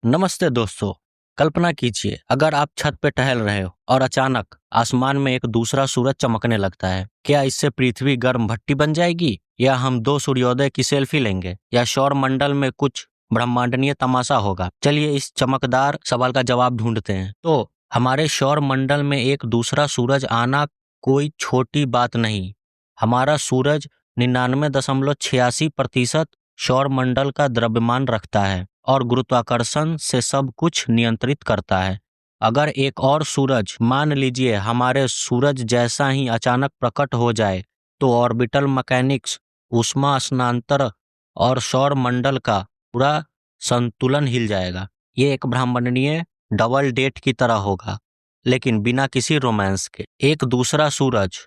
नमस्ते दोस्तों। कल्पना कीजिए अगर आप छत पे टहल रहे हो और अचानक आसमान में एक दूसरा सूरज चमकने लगता है। क्या इससे पृथ्वी गर्म भट्टी बन जाएगी, या हम दो सूर्योदय की सेल्फी लेंगे, या सौर मंडल में कुछ ब्रह्मांडीय तमाशा होगा? चलिए इस चमकदार सवाल का जवाब ढूंढते हैं। तो हमारे सौर मंडल में एक दूसरा सूरज आना कोई छोटी बात नहीं। हमारा सूरज 99.86% सौर मंडल का द्रव्यमान रखता है और गुरुत्वाकर्षण से सब कुछ नियंत्रित करता है। अगर एक और सूरज, मान लीजिए हमारे सूरज जैसा ही अचानक प्रकट हो जाए, तो ऑर्बिटल मैकेनिक्स, ऊष्मा स्थानांतर और सौर मंडल का पूरा संतुलन हिल जाएगा। ये एक ब्रह्मांडीय डबल डेट की तरह होगा, लेकिन बिना किसी रोमांस के। एक दूसरा सूरज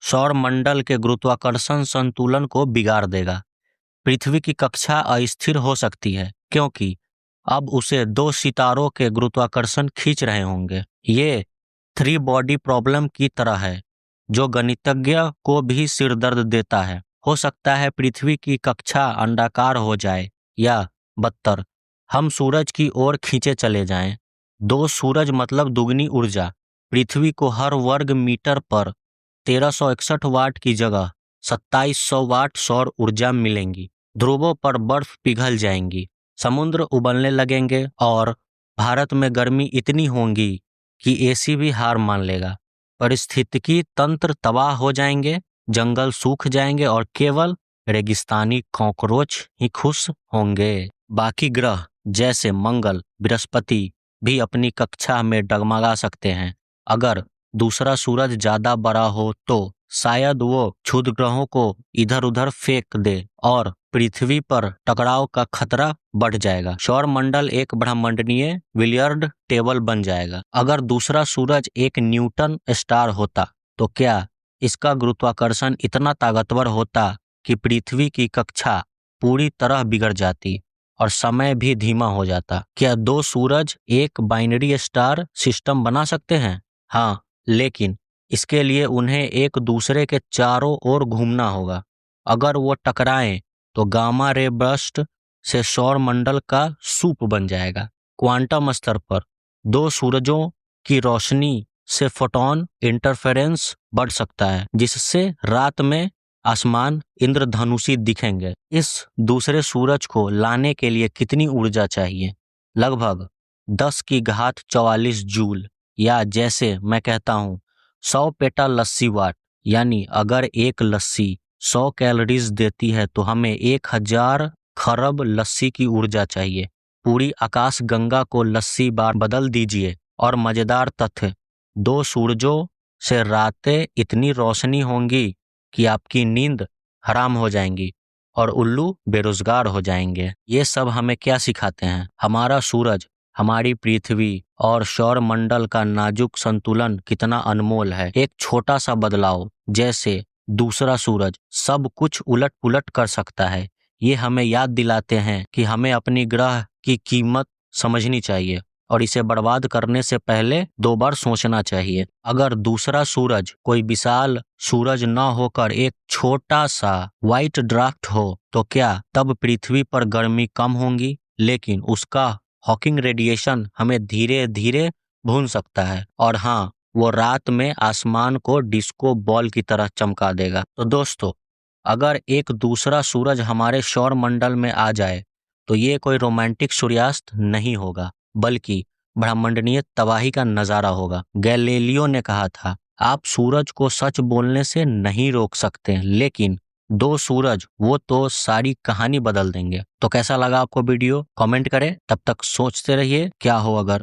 सौर मंडल के गुरुत्वाकर्षण संतुलन को बिगाड़ देगा। पृथ्वी की कक्षा अस्थिर हो सकती है, क्योंकि अब उसे दो सितारों के गुरुत्वाकर्षण खींच रहे होंगे। ये थ्री बॉडी प्रॉब्लम की तरह है, जो गणितज्ञ को भी सिरदर्द देता है। हो सकता है पृथ्वी की कक्षा अंडाकार हो जाए, या बदतर, हम सूरज की ओर खींचे चले जाएं। दो सूरज मतलब दुगनी ऊर्जा। पृथ्वी को हर वर्ग मीटर पर 1361 वाट की जगह 2700 वाट सौर ऊर्जा मिलेंगी। ध्रुवों पर बर्फ पिघल जाएंगी, समुद्र उबलने लगेंगे और भारत में गर्मी इतनी होगी कि एसी भी हार मान लेगा। पारिस्थितिकी तंत्र तबाह हो जाएंगे, जंगल सूख जाएंगे और केवल रेगिस्तानी कॉकरोच ही खुश होंगे। बाकी ग्रह जैसे मंगल, बृहस्पति भी अपनी कक्षा में डगमगा सकते हैं। अगर दूसरा सूरज ज्यादा बड़ा हो तो शायद वो क्षुद्र ग्रहों को इधर उधर फेंक दे और पृथ्वी पर टकराव का खतरा बढ़ जाएगा। सौर मंडल एक ब्रह्मांडीय बिलियर्ड टेबल बन जाएगा। अगर दूसरा सूरज एक न्यूटन स्टार होता, तो क्या इसका गुरुत्वाकर्षण इतना ताकतवर होता कि पृथ्वी की कक्षा पूरी तरह बिगड़ जाती और समय भी धीमा हो जाता? क्या दो सूरज एक बाइनरी स्टार सिस्टम बना सकते हैं? हाँ, लेकिन इसके लिए उन्हें एक दूसरे के चारों ओर घूमना होगा। अगर वो टकराएं तो गामा रे बर्स्ट से सौर मंडल का सूप बन जाएगा। क्वांटम स्तर पर दो सूरजों की रोशनी से फोटॉन इंटरफेरेंस बढ़ सकता है, जिससे रात में आसमान इंद्रधनुषी दिखेंगे। इस दूसरे सूरज को लाने के लिए कितनी ऊर्जा चाहिए? लगभग 10⁻44 जूल, या जैसे मैं कहता हूँ 100 पेटा लस्सी वाट। यानी अगर एक लस्सी 100 कैलोरीज देती है तो हमें 1000 खरब लस्सी की ऊर्जा चाहिए। पूरी आकाश गंगा को लस्सी बार बदल दीजिए। और मजेदार तथ्य, दो सूरजों से रातें इतनी रोशनी होंगी कि आपकी नींद हराम हो जाएंगी और उल्लू बेरोजगार हो जाएंगे। ये सब हमें क्या सिखाते हैं? हमारा सूरज, हमारी पृथ्वी और सौर मंडल का नाजुक संतुलन कितना अनमोल है। एक छोटा सा बदलाव, जैसे दूसरा सूरज, सब कुछ उलट पुलट कर सकता है। ये हमें याद दिलाते हैं कि हमें अपनी ग्रह की कीमत समझनी चाहिए और इसे बर्बाद करने से पहले 2 बार सोचना चाहिए। अगर दूसरा सूरज कोई विशाल सूरज न होकर एक छोटा सा व्हाइट ड्राफ्ट हो, तो क्या तब पृथ्वी पर गर्मी कम होगी? लेकिन उसका हॉकिंग रेडिएशन हमें धीरे धीरे भून सकता है, और हाँ, वो रात में आसमान को डिस्को बॉल की तरह चमका देगा। तो दोस्तों, अगर एक दूसरा सूरज हमारे सौर मंडल में आ जाए, तो ये कोई रोमांटिक सूर्यास्त नहीं होगा, बल्कि ब्रह्मांडीय तबाही का नजारा होगा। गैलीलियो ने कहा था, आप सूरज को सच बोलने से नहीं रोक सकते, लेकिन दो सूरज, वो तो सारी कहानी बदल देंगे। तो कैसा लगा आपको वीडियो? कमेंट करें। तब तक सोचते रहिए क्या हो अगर।